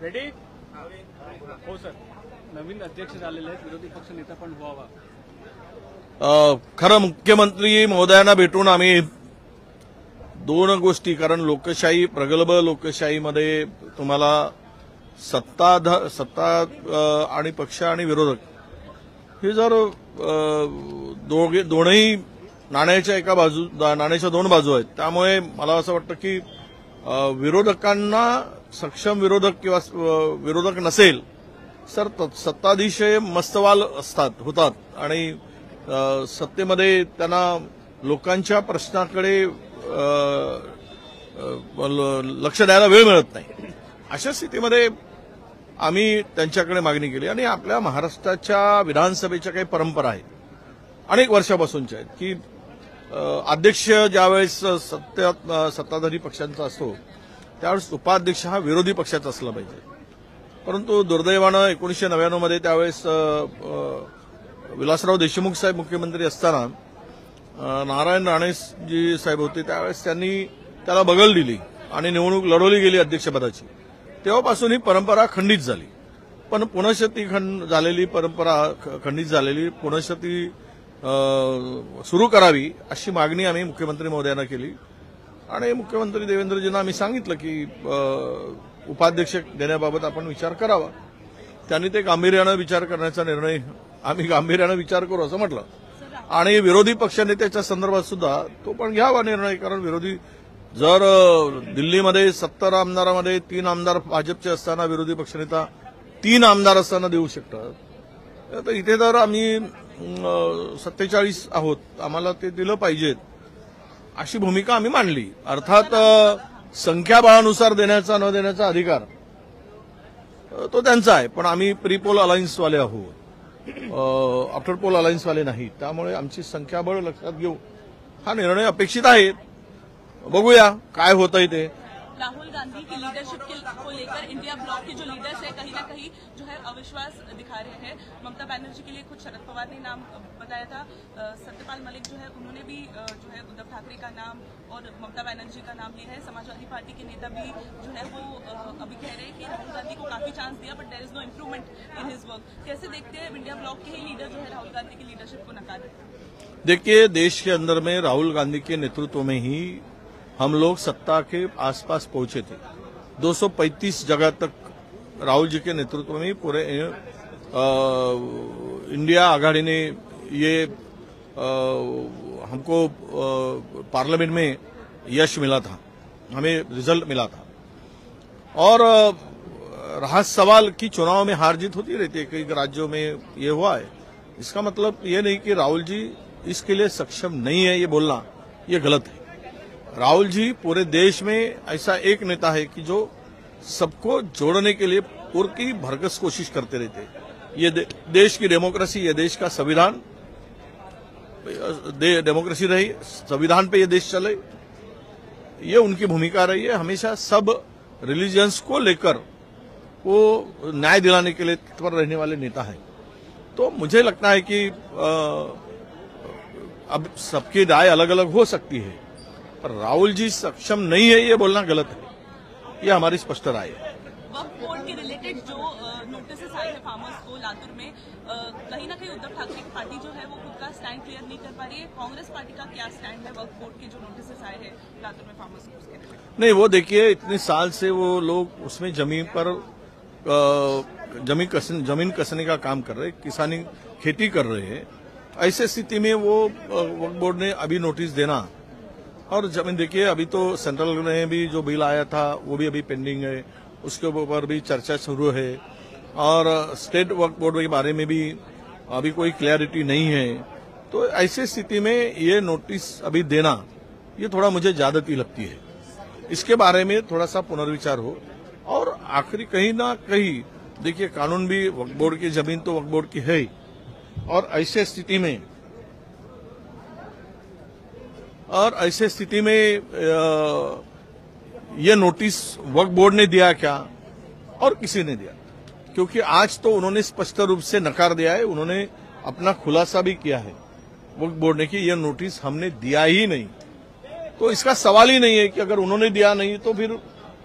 Ready हो sir. नवीन अध्यक्ष झालेले आहेत, विरोधी पक्ष नेता पण व्हावा. खरं मुख्यमंत्री महोदयांना भेटून आम्ही दोन गोष्टी, कारण लोकशाही, प्रगल्भ लोकशाहीमध्ये तुम्हाला सत्ता आणि पक्ष आणि विरोधक हे जर दोनही नाण्याच्या दोन बाजू आहेत. त्यामुळे मला असं वाटतं की विरोधकांना सक्षम विरोधक किंवा विरोधक नसेल सर सत्ताधीश मस्तवाल होतात आणि सत्तेमध्ये त्यांना लोकांच्या प्रश्नाकडे लक्ष द्यायला वेळ मिळत नाही. अशा स्थितीमध्ये आम्ही त्यांच्याकडे मागणी केली आणि आपल्या महाराष्ट्राच्या विधानसभेच्या काही परंपरा आहेत, अनेक वर्षापासूनच्या आहेत की अध्यक्ष ज्यावेळेस सत्ताधारी पक्षांचा असतो त्यावेळेस उपाध्यक्ष हा विरोधी पक्षाचा असला पाहिजे. परंतु दुर्दैवानं 1999 मध्ये त्यावेळेस विलासराव देशमुख साहेब मुख्यमंत्री असताना नारायण राणेजी साहेब होते, त्यावेळेस त्यांनी त्याला बगल दिली आणि निवडणूक लढवली गेली अध्यक्षपदाची. तेव्हापासून ही परंपरा खंडित झाली. पण पुनःशती झालेली परंपरा खंडित झालेली पुनःशती सुरू करावी अशी मागणी आम्ही मुख्यमंत्री महोदयांना केली आणि मुख्यमंत्री देवेंद्रजींना आम्ही सांगितलं की उपाध्यक्ष देण्याबाबत आपण विचार करावा. त्यांनी ते गांभीर्यानं विचार करण्याचा निर्णय, आम्ही गांभीर्यानं विचार करू असं म्हटलं. आणि विरोधी पक्षनेत्याच्या संदर्भात सुद्धा तो पण घ्यावा निर्णय, कारण विरोधी जर दिल्लीमध्ये 70 आमदारांमध्ये 3 आमदार भाजपचे असताना विरोधी पक्षनेता 3 आमदार असताना देऊ शकतात, तर इथे तर आम्ही 47 आहोत, आम्हाला ते दिलं पाहिजेत अशी भूमिका आम्ही मांडली. अर्थात संख्याबळानुसार देण्याचा न देण्याचा अधिकार तो त्यांचा आहे, पण आम्ही प्री पोल अलायन्सवाले आहोत, आफ्टर पोल अलायन्सवाले नाही. त्यामुळे आमची संख्याबळ लक्षात घेऊ हा निर्णय अपेक्षित आहे. बघूया काय होतंय ते. राहुल गांधी की लीडरशिप को लेकर इंडिया ब्लॉक के जो लीडर्स है कहीं ना कहीं जो है अविश्वास दिखा रहे हैं. ममता बनर्जी के लिए खुद शरद पवार ने नाम बताया था. सत्यपाल मलिक जो है उन्होंने भी जो है उद्धव ठाकरे का नाम और ममता बनर्जी का नाम लिया है. समाजवादी पार्टी के नेता भी जो है वो अभी कह रहे हैं कि राहुल गांधी को काफी चांस दिया but there is no improvement in his work. कैसे देखते हैं इंडिया ब्लॉक के ही लीडर जो है राहुल गांधी की लीडरशिप को नकार रहे हैं? देखिए, देश के अंदर में राहुल गांधी के नेतृत्व में ही हम लोग सत्ता के आसपास पहुंचे थे. 235 जगह तक राहुल जी के नेतृत्व में पूरे इंडिया आघाड़ी ने ये हमको पार्लियामेंट में यश मिला था, हमें रिजल्ट मिला था. और रहा सवाल कि चुनाव में हार जीत होती रहती है, कई राज्यों में ये हुआ है. इसका मतलब ये नहीं कि राहुल जी इसके लिए सक्षम नहीं है, ये बोलना ये गलत है. राहुल जी पूरे देश में ऐसा एक नेता है कि जो सबको जोड़ने के लिए पूरी भरकस कोशिश करते रहते हैं. ये देश की डेमोक्रेसी, ये देश का संविधान, डेमोक्रेसी रही, संविधान पे ये देश चले, ये उनकी भूमिका रही है. हमेशा सब रिलीजियंस को लेकर वो न्याय दिलाने के लिए तत्पर रहने वाले नेता हैं. तो मुझे लगता है कि अब सबकी राय अलग अलग हो सकती है, पर राहुल जी सक्षम नहीं है ये बोलना गलत है, ये हमारी स्पष्ट राय है. वक्फ बोर्ड के रिलेटेड जो नोटिस आए हैं फार्मर्स को लातूर में, कहीं ना कहीं उद्धव ठाकरे की पार्टी जो है वो खुद का स्टैंड क्लियर नहीं कर पा रही है. कांग्रेस पार्टी का क्या स्टैंड है वक्फ बोर्ड के जो नोटिस आए हैं लातूर में फार्मर्स को, उसके रिलेटेड? नहीं, वो देखिए, इतने साल से वो लोग उसमें जमीन पर जमीन कसने का काम कर रहे, किसानी खेती कर रहे हैं. ऐसे स्थिति में वो वक्फ बोर्ड ने अभी नोटिस देना, और जमीन देखिए, अभी तो सेंट्रल ने भी जो बिल आया था वो भी अभी पेंडिंग है, उसके ऊपर भी चर्चा शुरू है. और स्टेट वक्फ बोर्ड के बारे में भी अभी कोई क्लैरिटी नहीं है. तो ऐसी स्थिति में ये नोटिस अभी देना ये थोड़ा मुझे ज्यादती लगती है. इसके बारे में थोड़ा सा पुनर्विचार हो. और आखिरी कहीं ना कहीं देखिए, कानून भी वक्फ बोर्ड की जमीन तो वक्फ बोर्ड की है ही, और ऐसे स्थिति में ये नोटिस वक्फ बोर्ड ने दिया क्या और किसी ने दिया? क्योंकि आज तो उन्होंने स्पष्ट रूप से नकार दिया है, उन्होंने अपना खुलासा भी किया है वक्फ बोर्ड ने कि यह नोटिस हमने दिया ही नहीं. तो इसका सवाल ही नहीं है कि अगर उन्होंने दिया नहीं तो फिर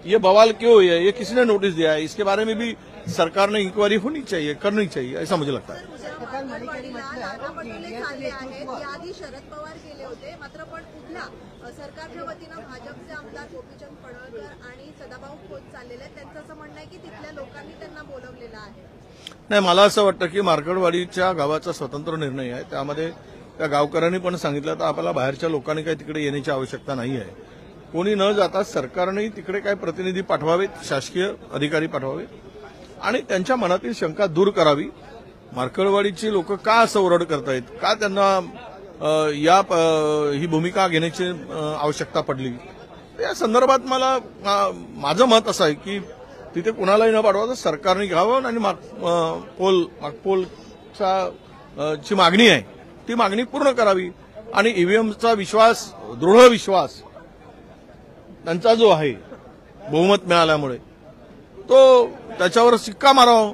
ये बवाल क्यों हुई है, ये किसने नोटिस दिया है, इसके बारे में भी सरकार ने इंक्वायरी होनी चाहिए, करनी चाहिए, ऐसा मुझे लगता है. नाना पटोले चालले आहेत. याआधी शरद पवार गेले होते, मात्र पण पुन्हा सरकारच्या वतीनं भाजपचे आमदार गोपीचंद पडळकर आणि सदाभाऊ खोत चाललेले आहेत. त्यांचं असं म्हणणं आहे की तिथल्या लोकांनी त्यांना बोलवलेलं आहे. नाही, मला असं वाटतं की मार्कडवाडीच्या गावाचा स्वतंत्र निर्णय आहे. त्यामध्ये त्या गावकऱ्यांनी पण सांगितलं तर आपल्याला बाहेरच्या लोकांनी काही तिकडे येण्याची आवश्यकता नाही आहे. कोणी न जाता सरकारने तिकडे काही प्रतिनिधी पाठवावेत, शासकीय अधिकारी पाठवावे आणि त्यांच्या मनातील शंका दूर करावी. मार्कडवाडीची लोक का असं ओरड करतायत, का त्यांना ही भूमिका घेण्याची आवश्यकता पडली, या संदर्भात मला माझं मत असं आहे की तिथे कुणालाही न पाठवा, सरकारने घ्यावं आणि मागपोलचा ची मागणी आहे ती मागणी पूर्ण करावी आणि ईव्हीएमचा विश्वास, दृढ विश्वास त्यांचा जो आहे बहुमत मिळाल्यामुळे तो त्याच्यावर शिक्का मारावा,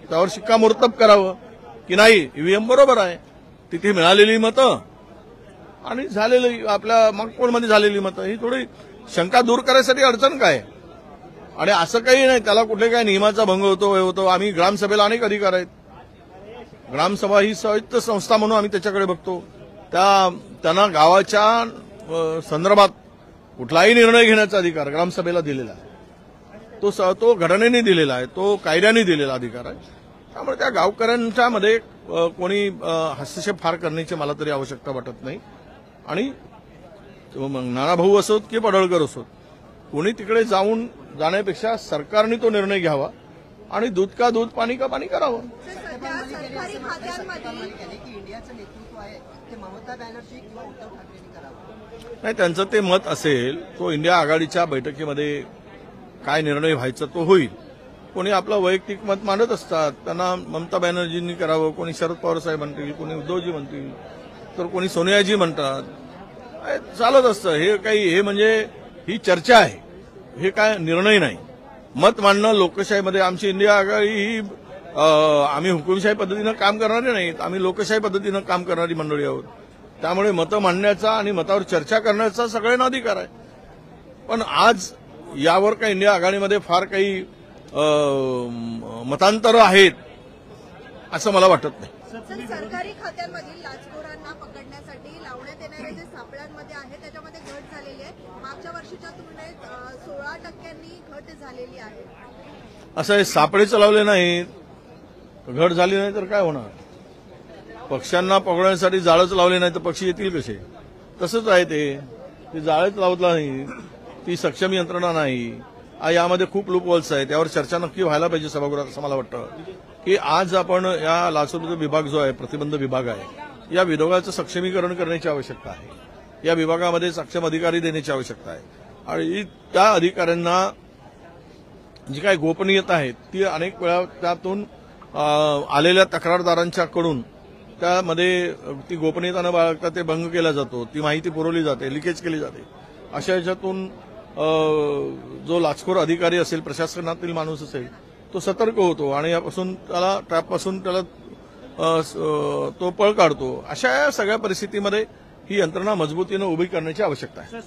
त्यावर शिक्कामोर्तब करावं की नाही ईव्हीएम बरोबर आहे, तिथे मिळालेली मतं आणि झालेली आपल्या मागपोलमध्ये झालेली मतं ही थोडी शंका दूर करायसाठी अडचण काय. आणि असं काही नाही त्याला कुठे काय नियमाचा भंग होतो. आम्ही ग्रामसभेला अनेक अधिकार आहेत. ग्रामसभा ही स्वायत्त संस्था म्हणून आम्ही त्याच्याकडे बघतो. त्यांना गावाच्या संदर्भात कुठलाही निर्णय घेण्याचा अधिकार ग्रामसभेला दिलेला आहे. तो घटनेने दिलेला आहे, तो कायद्याने दिलेला अधिकार आहे. त्यामुळे त्या गावकऱ्यांच्या मध्ये कोणी हस्तक्षेप फार करण्याची मला तरी आवश्यकता वाटत नाही. आणि नानाभाऊ असोत की पडळकर असोत, कोणी तिकडे जाण्यापेक्षा सरकारने तो निर्णय घ्यावा आणि दूध का दूध, पाणी का पाणी करावं. सरकारी खात्यांमध्ये इंडियाचं नेतृत्व आहे ते ममता बॅनर्जी किंवा उद्धव ठाकरेंनी करावं. नाही, त्यांचं ते मत असेल, तो इंडिया आघाडीच्या बैठकीमध्ये काय निर्णय व्हायचा तो होईल. कोणी आपलं वैयक्तिक मत मांडत असतात, त्यांना ममता बॅनर्जींनी करावं, कोणी शरद पवार साहेब म्हणतील, कोणी उद्धवजी म्हणतील, तर कोणी सोनियाजी म्हणतात. चालत असतं हे म्हणजे ही चर्चा आहे, हे काय निर्णय नाही. मत मांडणं लोकशाहीमध्ये, आमची इंडिया आघाडी ही आम्ही हुकुमशाही पद्धतीनं काम करणारे नाहीत, आम्ही लोकशाही पद्धतीनं काम करणारी मंडळी आहोत. त्यामुळे मतं मांडण्याचा आणि मतावर चर्चा करण्याचा सगळ्यांना अधिकार आहे. पण आज यावर काही इंडिया आघाडीमध्ये फार काही मतांतर आहेत असं मला वाटत नाही. सरकारी खात्यांमधील लाचखोरांना पकडण्यासाठी लावण्यात येणाऱ्या जे सापळ्यांमध्ये आहे त्याच्यामध्ये घट झालेली आहे. मागच्या वर्षीच्या तुलनेत 16% घट झालेली आहे. असं हे सापळे चलावले नाहीत, घट झाली नाही तर काय होणार. पक्ष्यांना पकडण्यासाठी जाळंच लावले नाही तर पक्षी येतील कसे. तसंच आहे ते जाळंच लावला नाही, ती सक्षम यंत्रणा नाही. यामध्ये खूप लूपहोल्स आहेत, त्यावर चर्चा नक्की व्हायला पाहिजे सभागृहात असं मला वाटतं. की आज आपण या लाचलुचपत विभाग जो आहे, प्रतिबंध विभाग आहे, या विभागाचं सक्षमीकरण करण्याची आवश्यकता आहे. या विभागामध्ये सक्षम अधिकारी देण्याची आवश्यकता आहे आणि त्या अधिकाऱ्यांना जी काही गोपनीयता आहे ती अनेक वेळा त्यातून आलेल्या तक्रारदारांच्याकडून त्यामध्ये ती गोपनीयता न बाळगता ते भंग केला जातो, ती माहिती पुरवली जाते, लिकेज केली जाते. अशा याच्यातून जो लाचखोर अधिकारी असेल, प्रशासनातील माणूस असेल, तो सतर्क होतो आणि यापासून त्याला ट्रॅपपासून त्याला तो पळ काढतो. अशा या सगळ्या परिस्थितीमध्ये ही यंत्रणा मजबूतीनं उभी करण्याची आवश्यकता आहे.